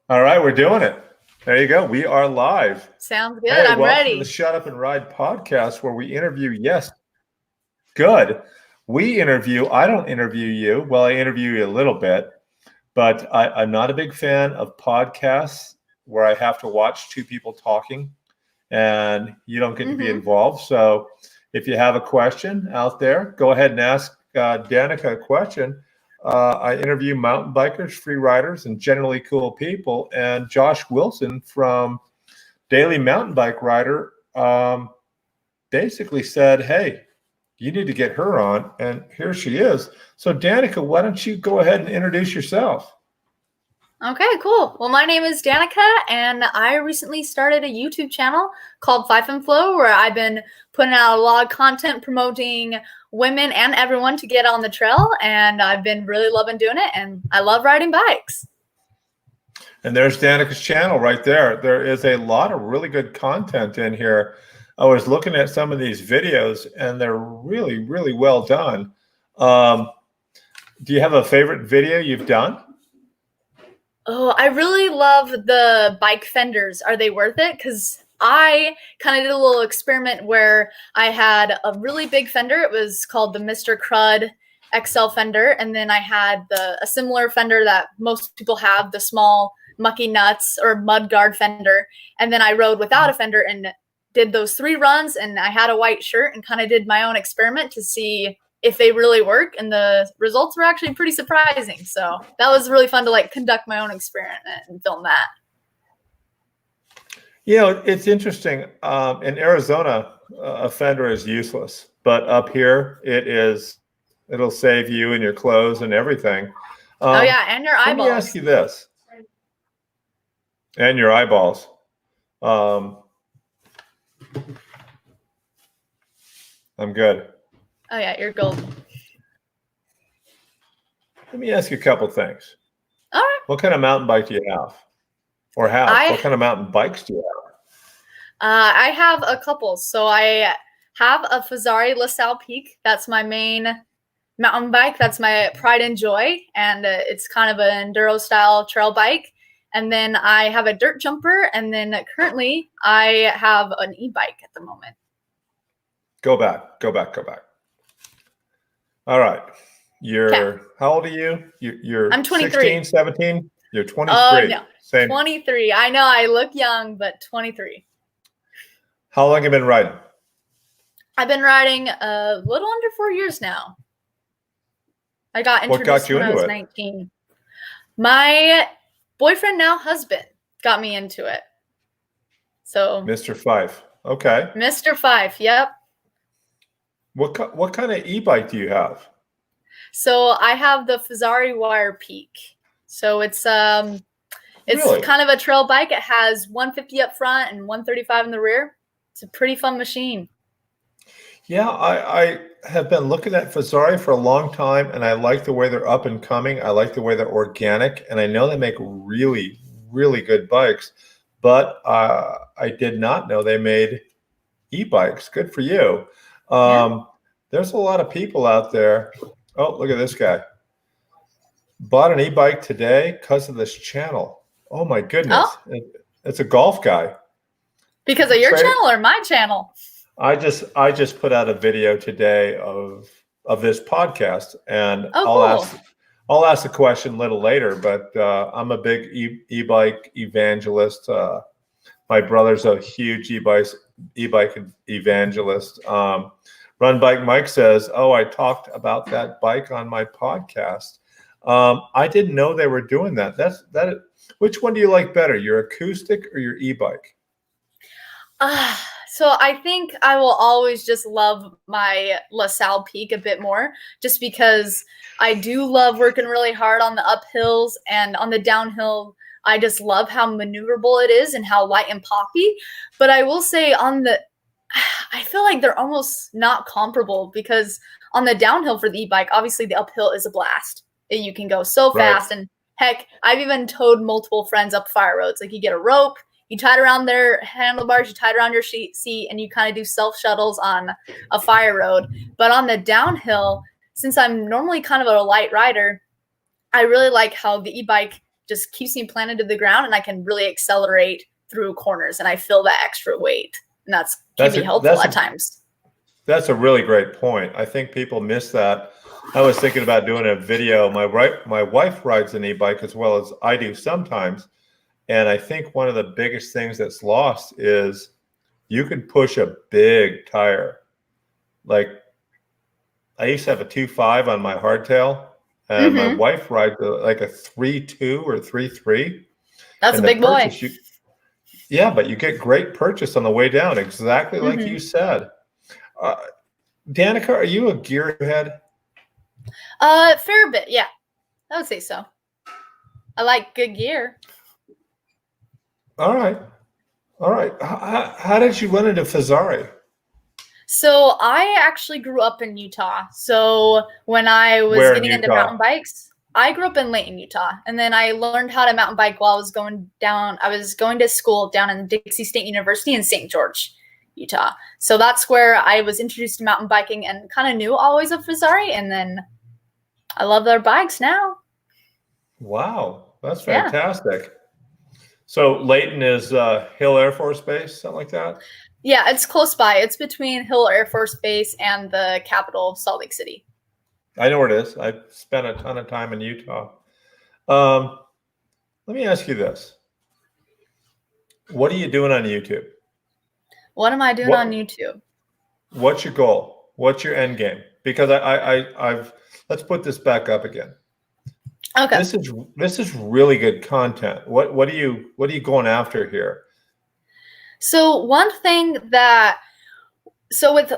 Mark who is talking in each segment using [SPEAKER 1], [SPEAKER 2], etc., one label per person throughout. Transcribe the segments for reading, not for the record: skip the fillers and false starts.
[SPEAKER 1] All right, we're doing it. There you go. We are live.
[SPEAKER 2] Sounds good.
[SPEAKER 1] Hey,
[SPEAKER 2] I'm
[SPEAKER 1] welcome to the
[SPEAKER 2] ready.
[SPEAKER 1] Shut Up and Ride podcast where we interview, yes, good. We interview, I don't interview you. Well, I interview you a little bit, but I'm not a big fan of podcasts where I have to watch two people talking and you don't get to be
[SPEAKER 2] hmm
[SPEAKER 1] involved. So if you have a question out there, go ahead and ask Danica a question. I interview mountain bikers, free riders, and generally cool people. And Josh Wilson from Daily Mountain Bike Rider basically said, hey, you need to get her on. And here she is. So, Danica, why don't you go ahead and introduce yourself?
[SPEAKER 2] Okay, cool. Well, my name is Danica, and I recently started a YouTube channel called Fife and Flow, where I've been putting out a lot of content promoting women and everyone to get on the trail. And I've been really loving doing it, and I love riding bikes.
[SPEAKER 1] And there's Danica's channel right there. There is a lot of really good content in here. I was looking at some of these videos, and they're really, really well done. Um, do you have a favorite video you've done?
[SPEAKER 2] Oh, I really love the bike fenders. Are they worth it? Because I kind of did a little experiment where I had a really big fender. It was called the Mr. Crud XL fender. And then I had a similar fender that most people have, the small mucky nuts or mud guard fender. And then I rode without a fender and did those 3 runs. And I had a white shirt and kind of did my own experiment to see if they really work, and the results were actually pretty surprising. So that was really fun to conduct my own experiment and film that.
[SPEAKER 1] You know, it's interesting. In Arizona, a fender is useless, but up here, it'll save you and your clothes and everything.
[SPEAKER 2] Oh
[SPEAKER 1] Um,
[SPEAKER 2] yeah, and your
[SPEAKER 1] Let me ask
[SPEAKER 2] eyeballs.
[SPEAKER 1] you this, and your eyeballs. Um, I'm good.
[SPEAKER 2] Oh yeah, you're golden.
[SPEAKER 1] Let me ask you a couple things.
[SPEAKER 2] All right.
[SPEAKER 1] What kind of mountain bike do you have? Or have?
[SPEAKER 2] I
[SPEAKER 1] What kind of mountain bikes do you have?
[SPEAKER 2] I have a couple. So I have a Fazari LaSalle Peak. That's my main mountain bike. That's my pride and joy, and it's kind of an enduro style trail bike. And then I have a dirt jumper, and then currently I have an e-bike at the moment.
[SPEAKER 1] Go back, go back, go back. All right.
[SPEAKER 2] Okay.
[SPEAKER 1] How old are you? You're
[SPEAKER 2] I'm
[SPEAKER 1] 16,
[SPEAKER 2] 23.
[SPEAKER 1] 17? You're
[SPEAKER 2] Oh
[SPEAKER 1] 23.
[SPEAKER 2] no,
[SPEAKER 1] Same.
[SPEAKER 2] 23. I know I look young, but 23.
[SPEAKER 1] How long have you been riding?
[SPEAKER 2] I've been riding a little under 4 years now. I got
[SPEAKER 1] What got
[SPEAKER 2] introduced
[SPEAKER 1] you
[SPEAKER 2] when I
[SPEAKER 1] into
[SPEAKER 2] was
[SPEAKER 1] it?
[SPEAKER 2] 19. My boyfriend, now husband, got me into it. So
[SPEAKER 1] Mr. Fife. Okay.
[SPEAKER 2] Mr. Fife, yep.
[SPEAKER 1] What kind of e-bike do you have?
[SPEAKER 2] So I have the Fazari Wire Peak. So it's
[SPEAKER 1] Really?
[SPEAKER 2] kind of a trail bike. It has 150 up front and 135 in the rear. It's a pretty fun machine.
[SPEAKER 1] Yeah, I have been looking at Fazari for a long time, and I like the way they're up and coming. I like the way they're organic, and I know they make really, really good bikes. But I did not know they made e-bikes. Good for you.
[SPEAKER 2] Yeah.
[SPEAKER 1] There's a lot of people out there. Oh, look at this guy. Bought an e-bike today because of this channel. Oh my goodness.
[SPEAKER 2] Oh,
[SPEAKER 1] It's a golf guy.
[SPEAKER 2] because of your
[SPEAKER 1] Trade.
[SPEAKER 2] channel or my channel?
[SPEAKER 1] I just put out a video today of this podcast, and
[SPEAKER 2] Oh, cool.
[SPEAKER 1] I'll ask the question a little later. But I'm a big e-bike evangelist. My brother's a huge e-bike evangelist. Run Bike Mike says, "Oh, I talked about that bike on my podcast." I didn't know they were doing that. That. Which one do you like better, your acoustic or your e-bike?
[SPEAKER 2] So I think I will always just love my LaSalle Peak a bit more, just because I do love working really hard on the uphills and on the downhill. I just love how maneuverable it is and how light and poppy. But I will say I feel like they're almost not comparable, because on the downhill for the e-bike, obviously the uphill is a blast. You can go so
[SPEAKER 1] Right.
[SPEAKER 2] fast, and heck, I've even towed multiple friends up fire roads. Like, you get a rope, you tie it around their handlebars, you tie it around your seat, and you kind of do self shuttles on a fire road. But on the downhill, since I'm normally kind of a light rider, I really like how the e-bike just keeps me planted to the ground, and I can really accelerate through corners, and I feel that extra weight, and can be helpful at times.
[SPEAKER 1] That's a really great point. I think people miss that. I was thinking about doing a video. My wife rides an e-bike as well as I do sometimes. And I think one of the biggest things that's lost is you can push a big tire. Like I used to have a 2.5 on my hardtail, and my wife rides like a 3.2 or 3.3.
[SPEAKER 2] That's a big boy.
[SPEAKER 1] Yeah, but you get great purchase on the way down, exactly like you said. Danica, are you a gearhead?
[SPEAKER 2] Fair bit, yeah. I would say so. I like good gear.
[SPEAKER 1] All right. How did you run into Fazari?
[SPEAKER 2] So I actually grew up in Utah. So when I was getting into mountain bikes, I grew up in Layton, Utah. And then I learned how to mountain bike while I was going to school down in Dixie State University in St. George, Utah. So that's where I was introduced to mountain biking and kind of knew always of Fazari. And then I love their bikes now.
[SPEAKER 1] Wow, that's fantastic. Yeah. So Layton is Hill Air Force Base, something like that?
[SPEAKER 2] Yeah, it's close by. It's between Hill Air Force Base and the capital of Salt Lake City.
[SPEAKER 1] I know where it is. I've spent a ton of time in Utah. Let me ask you this. What are you doing on YouTube?
[SPEAKER 2] What am I doing on YouTube?
[SPEAKER 1] What's your goal? What's your end game? Because I've let's put this back up again.
[SPEAKER 2] Okay.
[SPEAKER 1] This is really good content. What are you going after here?
[SPEAKER 2] So with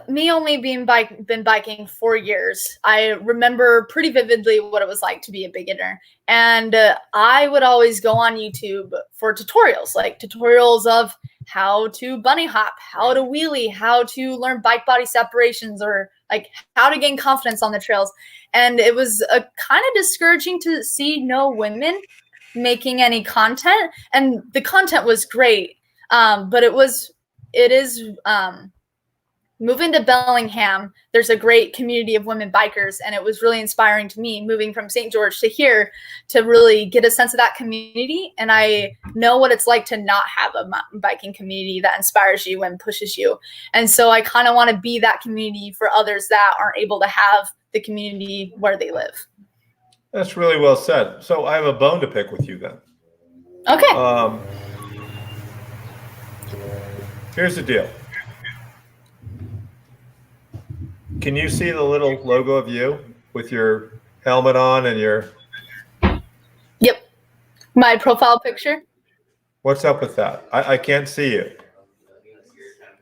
[SPEAKER 2] me only been biking 4 years, I remember pretty vividly what it was like to be a beginner. And I would always go on YouTube for tutorials, like tutorials of how to bunny hop, how to wheelie, how to learn bike body separations, or like how to gain confidence on the trails. And it was kind of discouraging to see no women making any content. And the content was great, but it is moving to Bellingham, there's a great community of women bikers, and it was really inspiring to me moving from St. George to here to really get a sense of that community. And I know what it's like to not have a mountain biking community that inspires you and pushes you. And so I kind of want to be that community for others that aren't able to have the community where they live.
[SPEAKER 1] That's really well said. So I have a bone to pick with you then.
[SPEAKER 2] Okay.
[SPEAKER 1] Here's the deal. Can you see the little logo of you with your helmet on and your...
[SPEAKER 2] Yep. My profile picture.
[SPEAKER 1] What's up with that? I can't see you.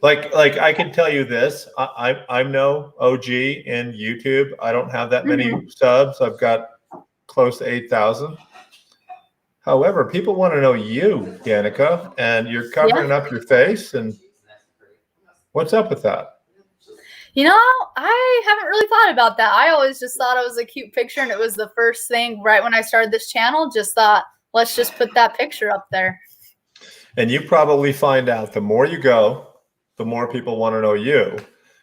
[SPEAKER 1] Like I can tell you this. I'm no OG in YouTube. I don't have that many subs. I've got close to 8,000. However, people want to know you, Danica, and you're covering up your face. And what's up with that?
[SPEAKER 2] You know, I haven't really thought about that. I always just thought it was a cute picture, and it was the first thing right when I started this channel. Just thought, let's just put that picture up there.
[SPEAKER 1] And you probably find out the more you go, the more people want to know you.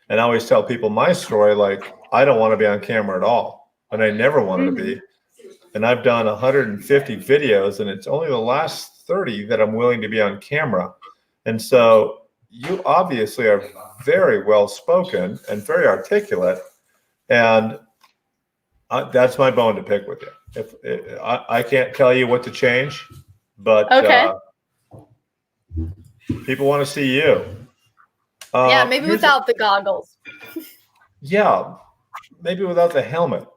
[SPEAKER 1] And I always tell people my story, like, I don't want to be on camera at all, and I never wanted to be. And I've done 150 videos, and it's only the last 30 that I'm willing to be on camera. And so you obviously are very well spoken and very articulate, and that's my bone to pick with you. I can't tell you what to change, but people want to see you.
[SPEAKER 2] Yeah, maybe without the goggles.
[SPEAKER 1] Yeah, maybe without the helmet.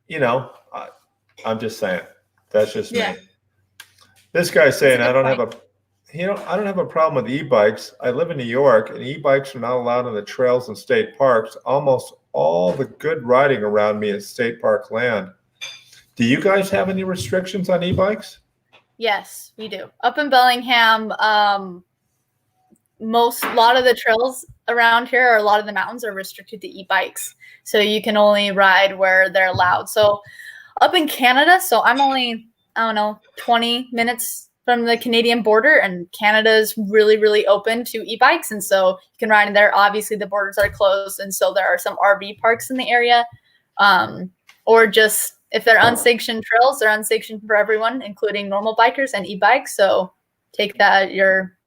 [SPEAKER 1] You know, I'm just saying. That's just me. This guy's saying I don't have a problem with e-bikes. I live in New York, and e-bikes are not allowed on the trails and state parks. Almost all the good riding around me is state park land. Do you guys have any restrictions on e-bikes?
[SPEAKER 2] Yes, we do. Up in Bellingham, a lot of the trails around here, or a lot of the mountains, are restricted to e-bikes. So you can only ride where they're allowed. So up in Canada, so I'm only, 20 minutes from the Canadian border, and Canada is really, really open to e-bikes. And so you can ride in there. Obviously, the borders are closed, and so there are some RV parks in the area, or just if they're unsanctioned trails, they're unsanctioned for everyone, including normal bikers and e-bikes. So take that at your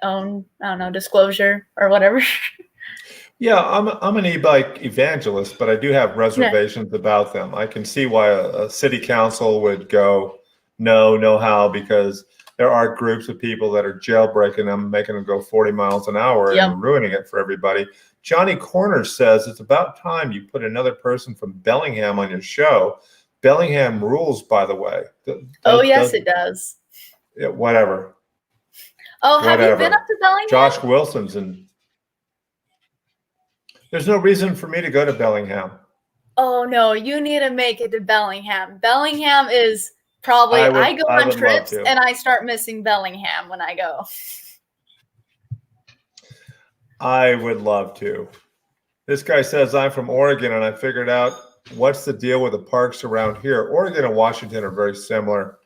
[SPEAKER 2] own, I don't know, disclosure or whatever.
[SPEAKER 1] Yeah, I'm an e-bike evangelist, but I do have
[SPEAKER 2] Yeah.
[SPEAKER 1] reservations about them. I can see why a city council would go, no how, because there are groups of people that are jailbreaking them, making them go 40 miles an hour
[SPEAKER 2] Yep.
[SPEAKER 1] and ruining it for everybody. Johnny Corners says it's about time you put another person from Bellingham on your show. Bellingham rules, by the way.
[SPEAKER 2] Oh, yes, it does.
[SPEAKER 1] Yeah, whatever.
[SPEAKER 2] Oh, have you been
[SPEAKER 1] Whatever.
[SPEAKER 2] up to Bellingham?
[SPEAKER 1] Josh Wilson's and there's no reason for me to go to Bellingham.
[SPEAKER 2] Oh, no, you need to make it to Bellingham. Bellingham is probably, I go on trips and I start missing Bellingham when I go.
[SPEAKER 1] I would love to. This guy says, I'm from Oregon, and I figured out what's the deal with the parks around here. Oregon and Washington are very similar.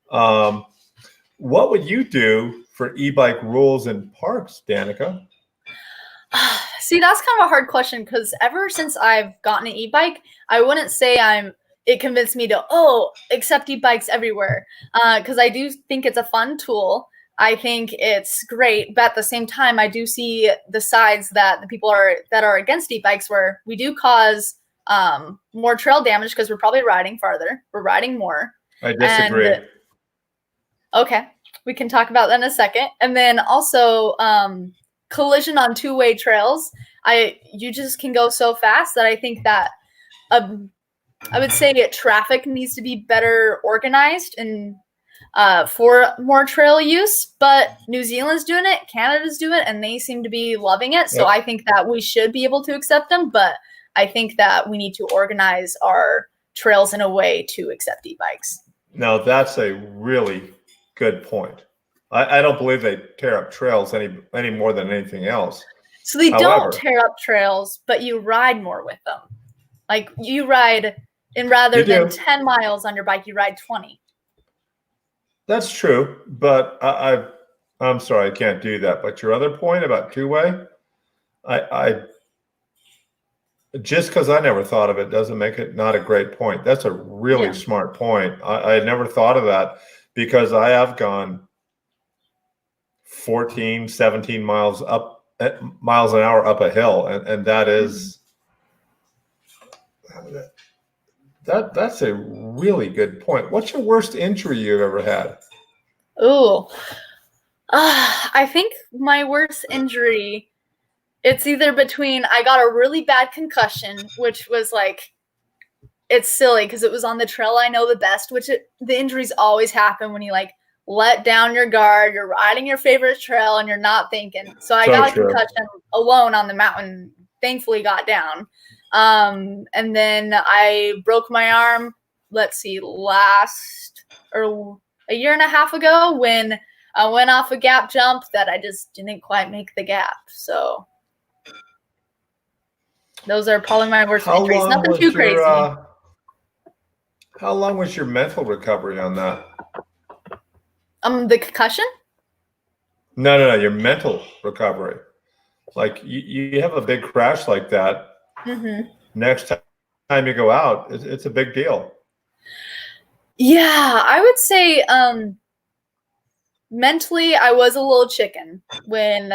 [SPEAKER 1] What would you do for e-bike rules in parks, Danica?
[SPEAKER 2] See, that's kind of a hard question because ever since I've gotten an e-bike, I wouldn't say it convinced me to, accept e-bikes everywhere. Because I do think it's a fun tool. I think it's great, but at the same time, I do see the sides that the people that are against e-bikes, where we do cause more trail damage because we're probably riding farther, we're riding more.
[SPEAKER 1] I disagree.
[SPEAKER 2] Okay, we can talk about that in a second. And then also collision on two-way trails. You just can go so fast that I think that I would say traffic needs to be better organized and for more trail use, but New Zealand's doing it, Canada's doing it, and they seem to be loving it. So I think that we should be able to accept them, but I think that we need to organize our trails in a way to accept e-bikes.
[SPEAKER 1] Now, that's a really good point. I don't believe they tear up trails any more than anything else.
[SPEAKER 2] So they don't tear up trails, but you ride more with them. Like you ride, and rather than 10 miles on your bike, you ride 20.
[SPEAKER 1] That's true, but I'm sorry, I can't do that. But your other point about two-way, I just because I never thought of it doesn't make it not a great point. That's a really smart point. I never thought of that because I have gone 14, 17 miles an hour up a hill, and that is that's a really good point. What's your worst injury you've ever had?
[SPEAKER 2] Ooh, I think my worst injury, it's either between I got a really bad concussion, which was like, it's silly because it was on the trail I know the best, the injuries always happen when you like let down your guard, you're riding your favorite trail and you're not thinking. So I got a concussion alone on the mountain, thankfully got down. And then I broke my arm, a year and a half ago when I went off a gap jump that I just didn't quite make the gap. So those are probably my worst injuries. Nothing too crazy.
[SPEAKER 1] How long was your mental recovery on that?
[SPEAKER 2] The concussion?
[SPEAKER 1] No, your mental recovery. Like you have a big crash like that. Mm-hmm. Next time you go out, it's a big deal.
[SPEAKER 2] Yeah, I would say mentally I was a little chicken when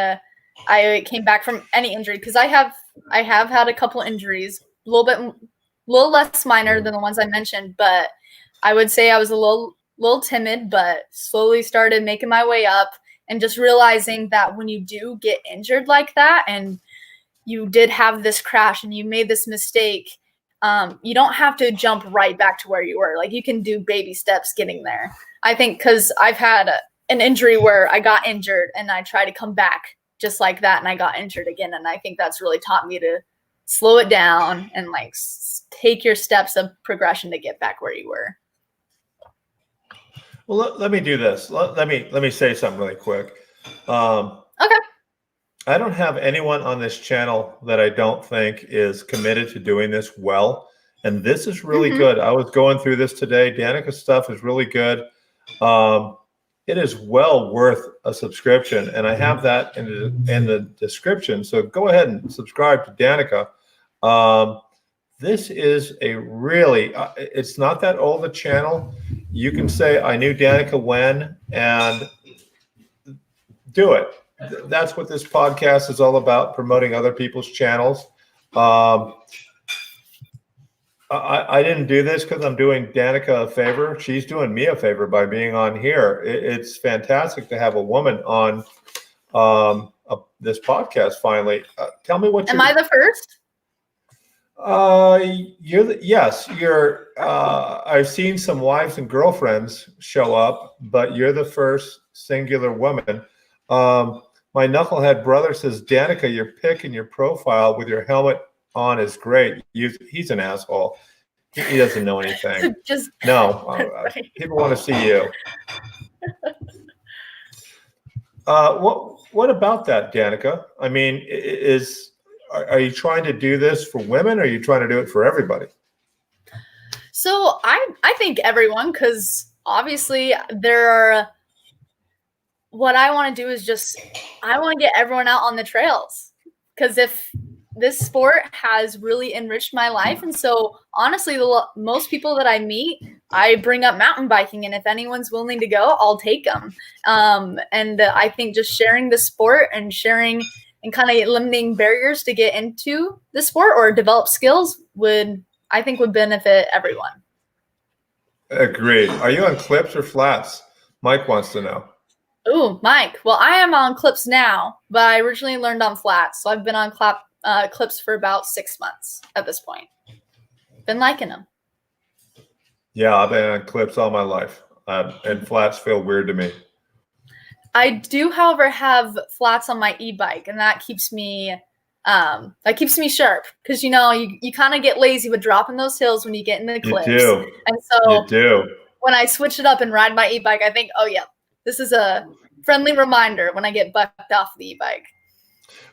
[SPEAKER 2] I came back from any injury because I have had a couple injuries, a little less minor than the ones I mentioned, but I would say I was a little timid, but slowly started making my way up and just realizing that when you do get injured like that and you did have this crash and you made this mistake, you don't have to jump right back to where you were. Like you can do baby steps getting there. I think because I've had an injury where I got injured and I tried to come back just like that and I got injured again. And I think that's really taught me to slow it down and like take your steps of progression to get back where you were.
[SPEAKER 1] Well, let me do this. Let me say something really quick.
[SPEAKER 2] Okay.
[SPEAKER 1] I don't have anyone on this channel that I don't think is committed to doing this well. And this is really good. I was going through this today. Danica's stuff is really good. It is well worth a subscription. And I have that in the description. So go ahead and subscribe to Danica. this is a really, it's not that old a channel. You can say, I knew Danica when, and do it. That's what this podcast is all about, promoting other people's channels. I didn't do this because I'm doing Danica a favor. She's doing me a favor by being on here. It's fantastic to have a woman on this podcast finally. Tell me what
[SPEAKER 2] Am I the first?
[SPEAKER 1] You're I've seen some wives and girlfriends show up, but you're the first singular woman. My knucklehead brother says, Danica, your pic and your profile with your helmet on is great. He's an asshole. He doesn't know anything. People want to see you. What about that, Danica? I mean, are you trying to do this for women, or are you trying to do it for everybody?
[SPEAKER 2] So I think everyone, because obviously what I want to do is I want to get everyone out on the trails, because if this sport has really enriched my life. And so honestly, most people that I meet, I bring up mountain biking, and if anyone's willing to go, I'll take them. And I think just sharing the sport and sharing and kind of eliminating barriers to get into the sport or develop skills would benefit everyone.
[SPEAKER 1] Agreed. Are you on clips or flats? Mike wants to know.
[SPEAKER 2] Ooh, Mike. Well, I am on clips now, but I originally learned on flats. So I've been on clips for about 6 months at this point. Been liking them.
[SPEAKER 1] Yeah, I've been on clips all my life, and flats feel weird to me.
[SPEAKER 2] I do, however, have flats on my e-bike, and that keeps me sharp, because you kind of get lazy with dropping those hills when you get in the clips.
[SPEAKER 1] You do.
[SPEAKER 2] And so
[SPEAKER 1] you do.
[SPEAKER 2] When I switch it up and ride my e-bike, I think, oh yeah, this is a friendly reminder when I get bucked off the e-bike.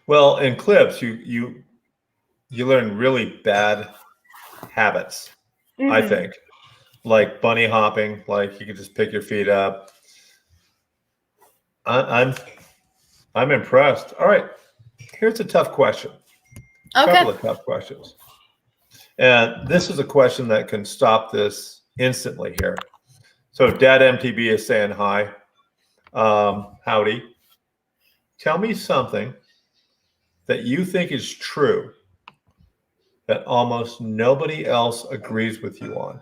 [SPEAKER 1] Well, in clips, you learn really bad habits, I think, like bunny hopping. Like you can just pick your feet up. I'm impressed. All right, here's a tough question.
[SPEAKER 2] Okay.
[SPEAKER 1] A couple of tough questions, and this is a question that can stop this instantly here. So, Dad MTB is saying hi. Howdy. Tell me something that you think is true that almost nobody else agrees with you on.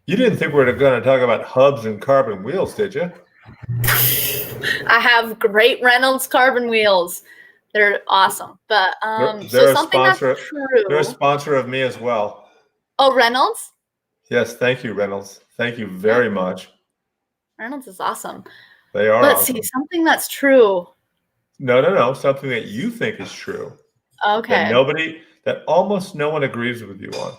[SPEAKER 1] You didn't think we were going to talk about hubs and carbon wheels, did you?
[SPEAKER 2] I have great Reynolds carbon wheels. They're awesome. But
[SPEAKER 1] they're a
[SPEAKER 2] something
[SPEAKER 1] sponsor.
[SPEAKER 2] That's true.
[SPEAKER 1] They're a sponsor of me as well.
[SPEAKER 2] Oh, Reynolds?
[SPEAKER 1] Yes, thank you, Reynolds. Thank you very much.
[SPEAKER 2] Reynolds is awesome.
[SPEAKER 1] They are.
[SPEAKER 2] Let's
[SPEAKER 1] awesome.
[SPEAKER 2] see, something that's true.
[SPEAKER 1] No. Something that you think is true.
[SPEAKER 2] Okay.
[SPEAKER 1] That almost no one agrees with you on.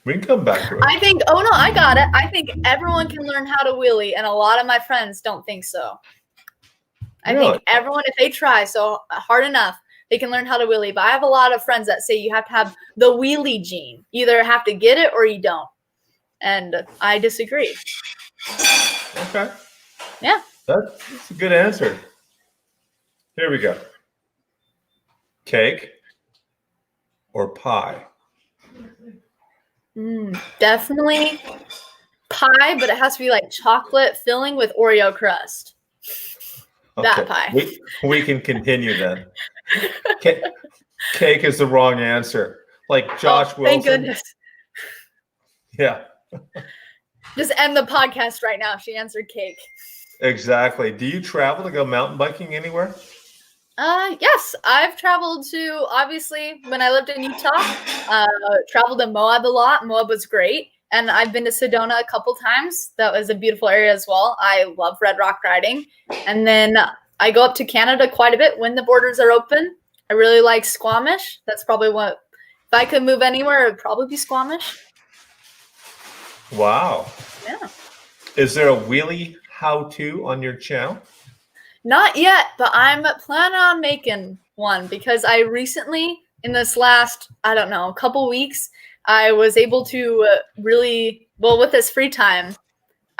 [SPEAKER 1] We can come back to it.
[SPEAKER 2] I think, oh no, I got it. I think everyone can learn how to wheelie, and a lot of my friends don't think so. I think everyone, if they try so hard enough, they can learn how to wheelie. But I have a lot of friends that say you have to have the wheelie gene. You either have to get it or you don't. And I disagree.
[SPEAKER 1] Okay.
[SPEAKER 2] Yeah.
[SPEAKER 1] That's a good answer. Here we go. Cake or pie?
[SPEAKER 2] Definitely pie, but it has to be like chocolate filling with Oreo crust.
[SPEAKER 1] Okay.
[SPEAKER 2] That pie.
[SPEAKER 1] We can continue then. Cake is the wrong answer. Like Josh Wilson.
[SPEAKER 2] Thank goodness.
[SPEAKER 1] Yeah.
[SPEAKER 2] Just end the podcast right now. She answered cake. Exactly.
[SPEAKER 1] Do you travel to go mountain biking anywhere?
[SPEAKER 2] Yes, I've traveled to, obviously, when I lived in Utah, traveled to Moab a lot. Moab was great. And I've been to Sedona a couple times. That was a beautiful area as well. I love red rock riding. And then I go up to Canada quite a bit when the borders are open. I really like Squamish. That's probably if I could move anywhere, it would probably be Squamish.
[SPEAKER 1] Wow.
[SPEAKER 2] Yeah.
[SPEAKER 1] Is there a wheelie how-to on your channel?
[SPEAKER 2] Not yet, but I'm planning on making one, because I recently, in this last, couple weeks, I was able to with this free time,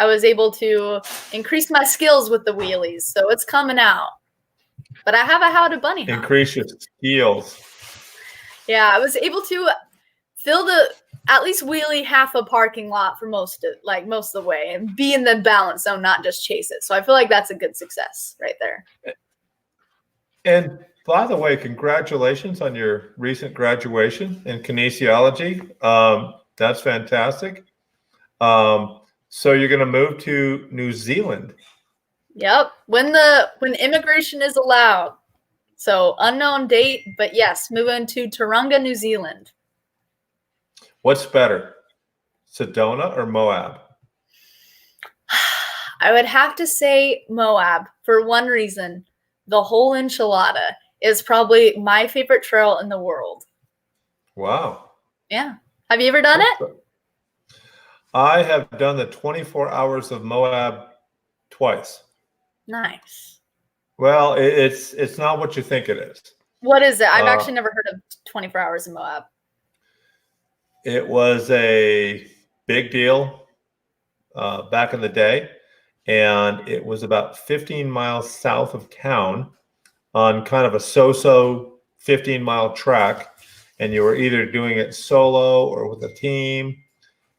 [SPEAKER 2] I was able to increase my skills with the wheelies, so it's coming out. But I have a how to bunny hop.
[SPEAKER 1] Increase your skills.
[SPEAKER 2] Yeah, I was able to fill at least wheelie half a parking lot for most of the way and be in the balance zone, not just chase it. So I feel like that's a good success right there.
[SPEAKER 1] And by the way, congratulations on your recent graduation in kinesiology. That's fantastic. So you're going to move to New Zealand.
[SPEAKER 2] Yep, when immigration is allowed. So unknown date, but yes, moving to Tauranga, New Zealand.
[SPEAKER 1] What's better, Sedona or Moab?
[SPEAKER 2] I would have to say Moab for one reason. The whole enchilada is probably my favorite trail in the world.
[SPEAKER 1] Wow.
[SPEAKER 2] Yeah. Have you ever done it?
[SPEAKER 1] I have done the 24 hours of Moab twice.
[SPEAKER 2] Nice.
[SPEAKER 1] Well, it's not what you think it is.
[SPEAKER 2] What is it? I've actually never heard of 24 hours in Moab.
[SPEAKER 1] It was a big deal back in the day, and it was about 15 miles south of town on kind of a so-so 15-mile track, and you were either doing it solo or with a team,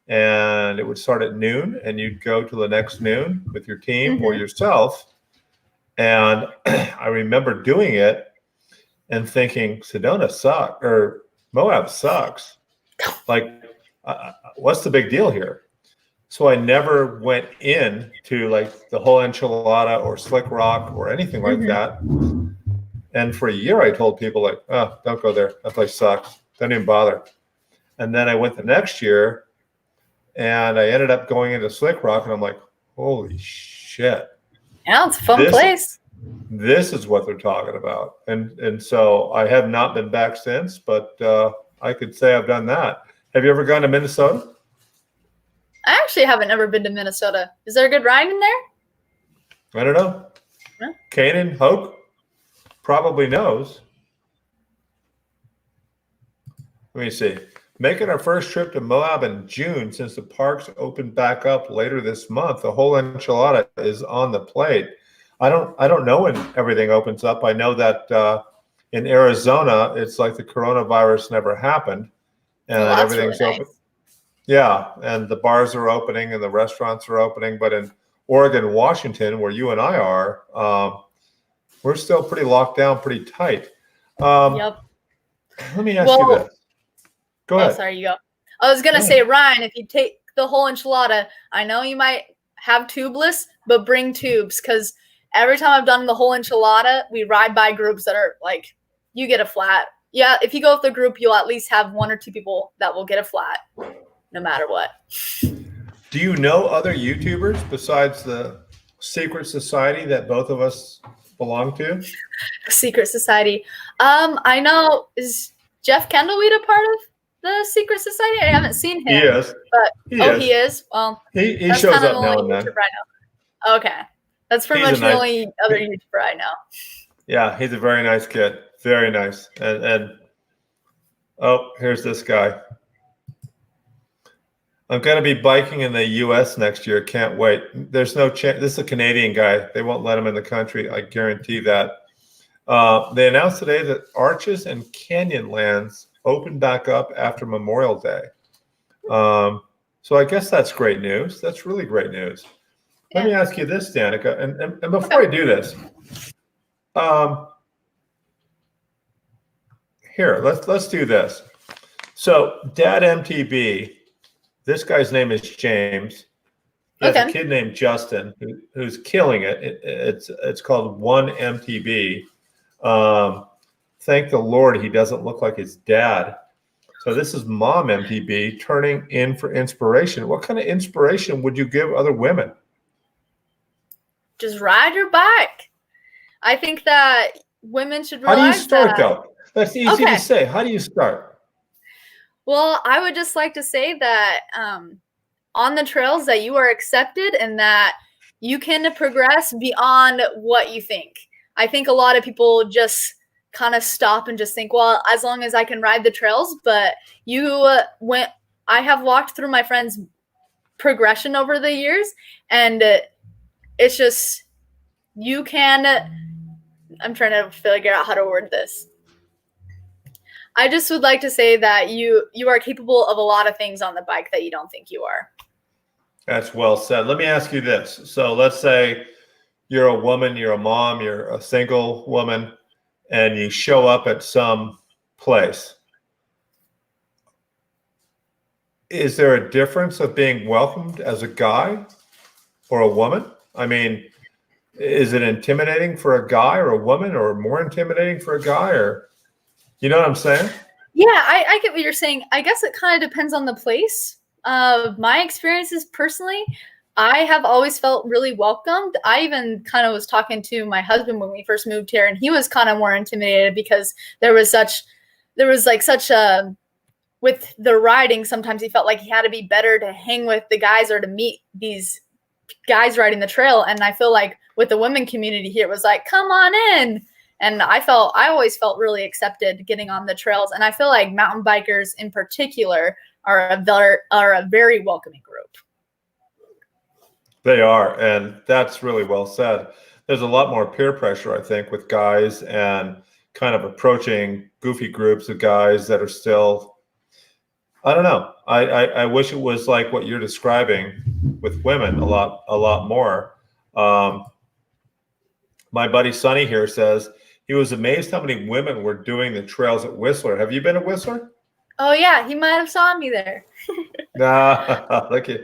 [SPEAKER 1] and it would start at noon, and you'd go to the next noon with your team or yourself. And I remember doing it and thinking, Sedona sucks, or Moab sucks. Like, what's the big deal here? So I never went in to like the whole enchilada or Slick Rock or anything like that. And for a year, I told people like, oh, don't go there. That place sucks. Don't even bother. And then I went the next year and I ended up going into Slick Rock, and I'm like, holy shit.
[SPEAKER 2] Yeah, it's a fun place.
[SPEAKER 1] This is what they're talking about. And so I have not been back since, but I could say I've done that. Have you ever gone to Minnesota?
[SPEAKER 2] I actually haven't ever been to Minnesota. Is there a good ride in there?
[SPEAKER 1] I don't know.
[SPEAKER 2] Huh?
[SPEAKER 1] Kanan Hoke probably knows. Let me see. Making our first trip to Moab in June since the parks open back up later this month. The whole enchilada is on the plate. I don't know when everything opens up. I know that in Arizona, it's like the coronavirus never happened, and everything's
[SPEAKER 2] really
[SPEAKER 1] open.
[SPEAKER 2] Nice.
[SPEAKER 1] Yeah, and the bars are opening and the restaurants are opening. But in Oregon, Washington, where you and I are, we're still pretty locked down, pretty tight.
[SPEAKER 2] Yep.
[SPEAKER 1] Let me ask you this. Go ahead.
[SPEAKER 2] Oh, sorry, you go. I was going to say, Ryan, if you take the whole enchilada, I know you might have tubeless, but bring tubes, because every time I've done the whole enchilada, we ride by groups that are like, you get a flat. Yeah, if you go with the group, you'll at least have one or two people that will get a flat, no matter what.
[SPEAKER 1] Do you know other YouTubers besides the Secret Society that both of us belong to?
[SPEAKER 2] Secret Society. I know, is Jeff Kendallweed a part of the Secret Society? I haven't seen him.
[SPEAKER 1] He is.
[SPEAKER 2] But
[SPEAKER 1] he
[SPEAKER 2] is. Well,
[SPEAKER 1] he shows up now and then.
[SPEAKER 2] Okay, that's pretty much the only other YouTuber I know.
[SPEAKER 1] Yeah, he's a very nice kid. Very nice. And oh, here's this guy. I'm going to be biking in the U.S. next year. Can't wait. There's no chance. This is a Canadian guy. They won't let him in the country. I guarantee that. They announced today that Arches and Canyonlands open back up after Memorial Day. So I guess that's great news. That's really great news. Let me ask you this, Danica, and before I do this, here, let's do this. So Dad MTB, this guy's name is James. He has a kid named Justin who's killing it. It's called 1MTB. Thank the Lord he doesn't look like his dad. So this is Mom MTB turning in for inspiration. What kind of inspiration would you give other women?
[SPEAKER 2] Just ride your bike. I think that women should realize that.
[SPEAKER 1] How do you start, though? That's easy to say. How do you start?
[SPEAKER 2] Well, I would just like to say that on the trails that you are accepted and that you can progress beyond what you think. I think a lot of people just kind of stop and just think, well, as long as I can ride the trails, but I have walked through my friends' progression over the years, and it's just you can. I'm trying to figure out how to word this. I just would like to say that you are capable of a lot of things on the bike that you don't think you are.
[SPEAKER 1] That's well said. Let me ask you this. So let's say you're a woman, you're a mom, you're a single woman, and you show up at some place. Is there a difference of being welcomed as a guy or a woman? I mean, is it intimidating for a guy or a woman, or more intimidating for a guy, or you know what I'm saying?
[SPEAKER 2] Yeah, I get what you're saying. I guess it kind of depends on the place. My experiences personally, I have always felt really welcomed. I even kind of was talking to my husband when we first moved here, and he was kind of more intimidated because there was like such a, with the riding, sometimes he felt like he had to be better to hang with the guys or to meet these guys riding the trail. And I feel like with the women community here, it was like, come on in. And I always felt really accepted getting on the trails. And I feel like mountain bikers in particular are a very welcoming group.
[SPEAKER 1] They are, and that's really well said. There's a lot more peer pressure, I think, with guys and kind of approaching goofy groups of guys that are still, I don't know. I wish it was like what you're describing with women a lot more. My buddy Sonny here says he was amazed how many women were doing the trails at Whistler. Have you been to Whistler?
[SPEAKER 2] Oh yeah, he might have saw me there.
[SPEAKER 1] Nah, look at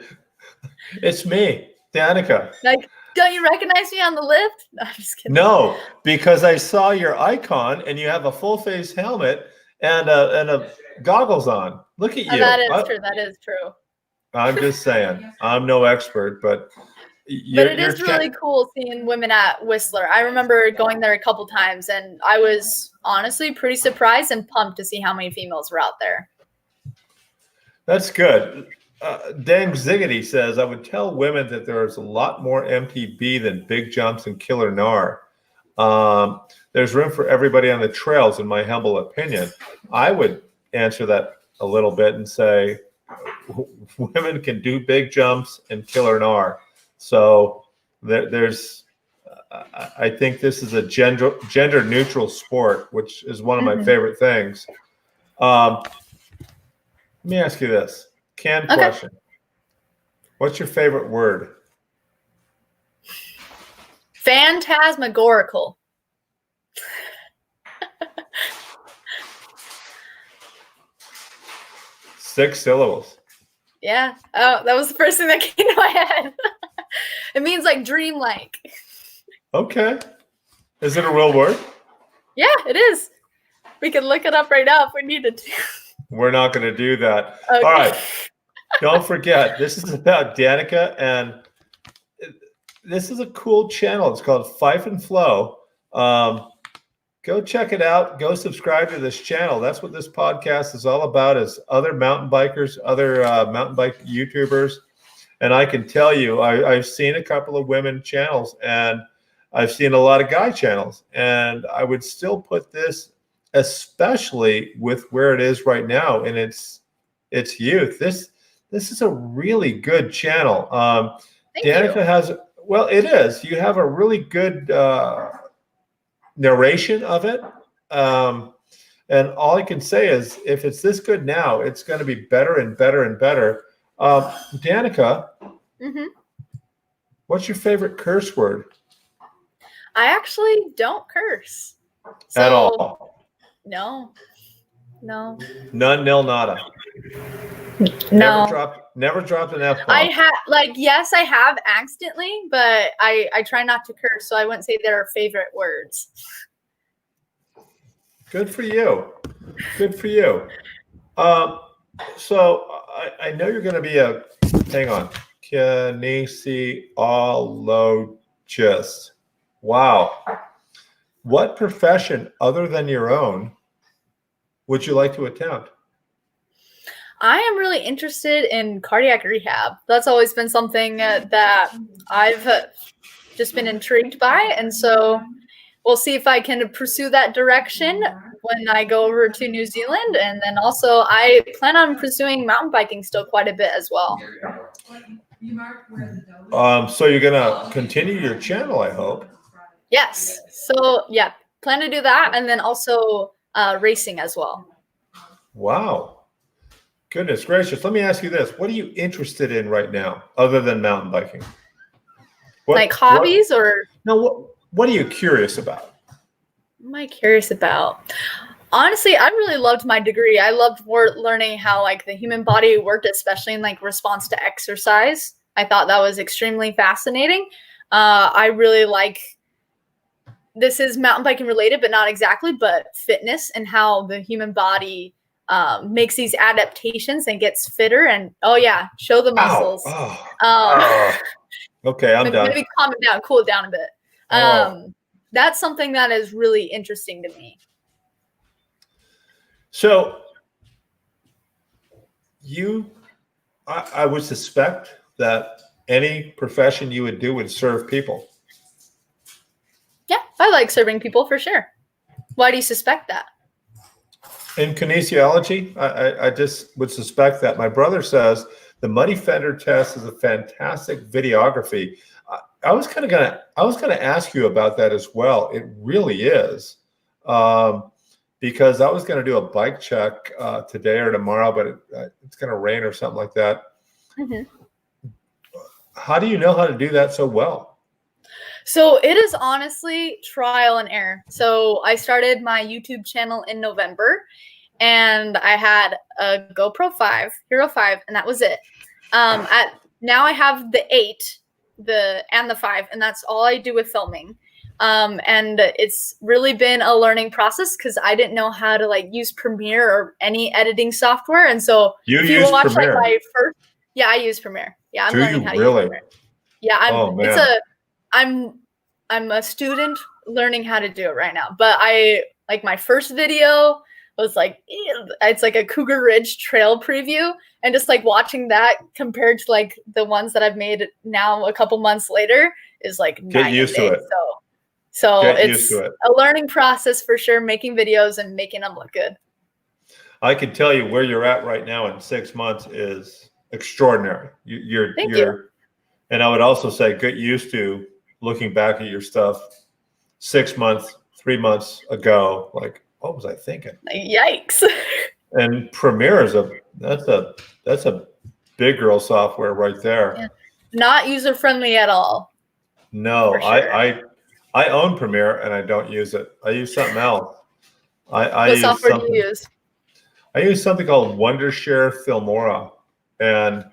[SPEAKER 1] it's me, Danica.
[SPEAKER 2] Like, don't you recognize me on the lift? No, I'm just kidding.
[SPEAKER 1] No, because I saw your icon and you have a full face helmet and a goggles on. Look at you.
[SPEAKER 2] That is true. That is true.
[SPEAKER 1] I'm just saying. I'm no expert, but
[SPEAKER 2] it is really cool seeing women at Whistler. I remember going there a couple times, and I was honestly pretty surprised and pumped to see how many females were out there. That's
[SPEAKER 1] good. Dan Ziggity says, I would tell women that there is a lot more MTB than big jumps and killer gnar. There's room for everybody on the trails, in my humble opinion. I would answer that a little bit and say women can do big jumps and killer gnar. So there's, I think this is a gender neutral sport, which is one of my favorite things. Let me ask you this question. What's your favorite word?
[SPEAKER 2] Phantasmagorical.
[SPEAKER 1] 6 syllables.
[SPEAKER 2] Yeah. Oh, that was the first thing that came to my head. It means like dreamlike.
[SPEAKER 1] Okay. Is it a real word?
[SPEAKER 2] Yeah, it is. We can look it up right now if we needed to.
[SPEAKER 1] We're not going to do that.
[SPEAKER 2] Okay.
[SPEAKER 1] All right. Don't forget, this is about Danica, and this is a cool channel. It's called Fife and Flow. Go check it out. Go subscribe to this channel. That's what this podcast is all about, is other mountain bikers, other mountain bike YouTubers. And I can tell you, I've seen a couple of women channels, and I've seen a lot of guy channels. And I would still put this, especially with where it is right now in its youth. This is a really good channel. Danica has, well, it is. You have a really good narration of it. And all I can say is, if it's this good now, it's going to be better and better and better. Danica, what's your favorite curse word?
[SPEAKER 2] I actually don't curse.
[SPEAKER 1] At all?
[SPEAKER 2] No.
[SPEAKER 1] None, nil, nada.
[SPEAKER 2] No.
[SPEAKER 1] Never dropped an F-bomb.
[SPEAKER 2] I have, yes, I have accidentally, but I try not to curse, so I wouldn't say they're favorite words.
[SPEAKER 1] Good for you. Good for you. So I know you're going to be a, hang on, kinesiologist. Wow. What profession other than your own would you like to attempt?
[SPEAKER 2] I am really interested in cardiac rehab. That's always been something that I've just been intrigued by. And so we'll see if I can pursue that direction when I go over to New Zealand. And then also I plan on pursuing mountain biking still quite a bit as well.
[SPEAKER 1] So you're gonna continue your channel, I hope.
[SPEAKER 2] Yes. So yeah, plan to do that, and then also racing as well.
[SPEAKER 1] Wow. Goodness gracious. Let me ask you this. What are you interested in right now other than mountain biking?
[SPEAKER 2] Like hobbies or?
[SPEAKER 1] No, what are you curious about?
[SPEAKER 2] What am I curious about? Honestly, I really loved my degree. I loved learning how like the human body worked, especially in like response to exercise. I thought that was extremely fascinating. I really like, this is mountain biking related, but not exactly, but fitness and how the human body makes these adaptations and gets fitter. And oh yeah, show the muscles.
[SPEAKER 1] Okay, I'm done.
[SPEAKER 2] Maybe calm it down, cool it down a bit. That's something that is really interesting to me.
[SPEAKER 1] So I would suspect that any profession you would do would serve people.
[SPEAKER 2] Yeah, I like serving people for sure. Why do you suspect that?
[SPEAKER 1] In kinesiology, I just would suspect that. My brother says the Muddy Fender test is a fantastic videography. I was gonna ask you about that as well. It really is, because I was gonna do a bike check today or tomorrow, but it's gonna rain or something like that.
[SPEAKER 2] Mm-hmm.
[SPEAKER 1] How do you know how to do that so well?
[SPEAKER 2] So it is honestly trial and error. So I started my YouTube channel in November, and I had a GoPro 5, Hero 5, and that was it. Now I have the 8, and the 5, and that's all I do with filming. And it's really been a learning process because I didn't know how to like use Premiere or any editing software. And so
[SPEAKER 1] if you watch Premiere.
[SPEAKER 2] Like my first, yeah, I use Premiere. Yeah, I'm learning how to use Premiere. Yeah, I'm a student learning how to do it right now. But I like my first video was like, it's like a Cougar Ridge trail preview, and just like watching that compared to like the ones that I've made now a couple months later is like
[SPEAKER 1] get used to it.
[SPEAKER 2] So it's a learning process for sure, making videos and making them look good.
[SPEAKER 1] I can tell you where you're at right now in 6 months is extraordinary.
[SPEAKER 2] Thank you.
[SPEAKER 1] And I would also say get used to looking back at your stuff 6 months, 3 months ago. Like, what was I thinking?
[SPEAKER 2] Yikes.
[SPEAKER 1] And Premiere is that's a big girl software right there.
[SPEAKER 2] Yeah. Not user friendly at all.
[SPEAKER 1] No, sure. I own Premiere and I don't use it. I use something else. What
[SPEAKER 2] software do you use?
[SPEAKER 1] I use something called Wondershare Filmora, and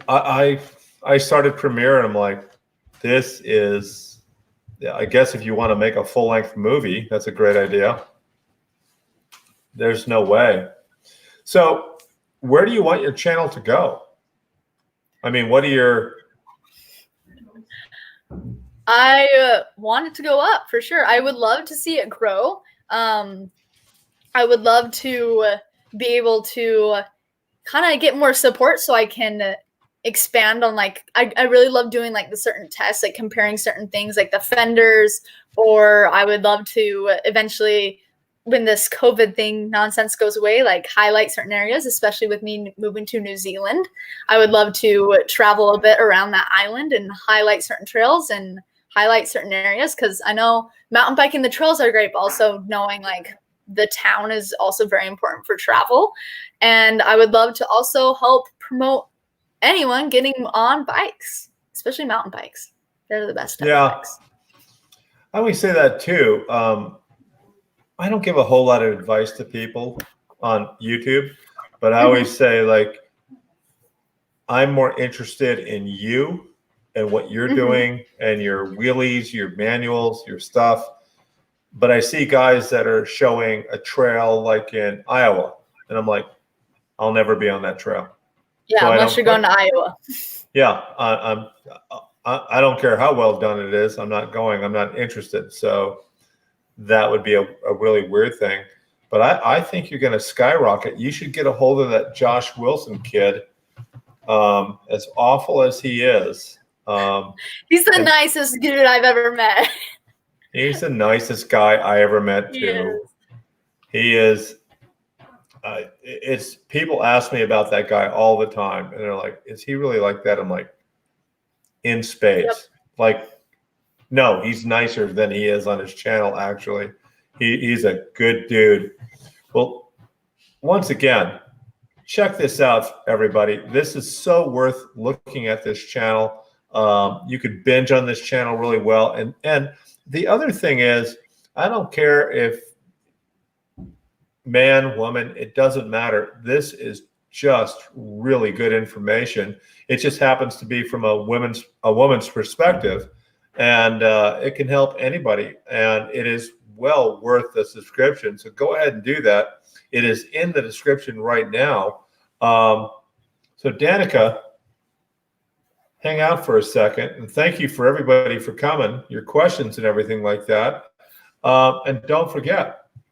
[SPEAKER 1] I started Premiere and I'm like, this is, I guess if you want to make a full-length movie, that's a great idea. There's no way. So where do you want your channel to go? I mean, what are your...
[SPEAKER 2] I want it to go up for sure. I would love to see it grow. I would love to be able to kind of get more support so I can expand on like, I really love doing like the certain tests, like comparing certain things like the fenders, or I would love to eventually, when this COVID thing nonsense goes away, like highlight certain areas, especially with me moving to New Zealand. I would love to travel a bit around that island and highlight certain trails and highlight certain areas, because I know mountain biking, the trails are great, but also knowing like the town is also very important for travel. And I would love to also help promote anyone getting on bikes, especially mountain bikes. They're the best type of bikes.
[SPEAKER 1] I always say that too. I don't give a whole lot of advice to people on YouTube, but I always say, like, I'm more interested in you and what you're doing and your wheelies, your manuals, your stuff. But I see guys that are showing a trail like in Iowa, and I'm like, I'll never be on that trail.
[SPEAKER 2] Yeah, so unless you're going to Iowa.
[SPEAKER 1] Yeah, I don't care how well done it is. I'm not going. I'm not interested. So that would be a really weird thing. But I think you're going to skyrocket. You should get a hold of that Josh Wilson kid. As awful as he is.
[SPEAKER 2] He's the nicest dude I've ever met.
[SPEAKER 1] He's the nicest guy I ever met too. He is. it's people ask me about that guy all the time, and they're like, "Is he really like that?" I'm like, in
[SPEAKER 2] Yep.
[SPEAKER 1] spades. Like, no, he's nicer than he is on his channel. Actually, he's a good dude. Well, once again, check this out, everybody. This is so worth looking at this channel. You could binge on this channel really well. And the other thing is, I don't care if man, woman, it doesn't matter. This is just really good information. It just happens to be from a woman's perspective, and it can help anybody. And it is well worth the subscription. So go ahead and do that. It is in the description right now. So Danica, hang out for a second, and thank you for everybody for coming, your questions and everything like that. And don't forget,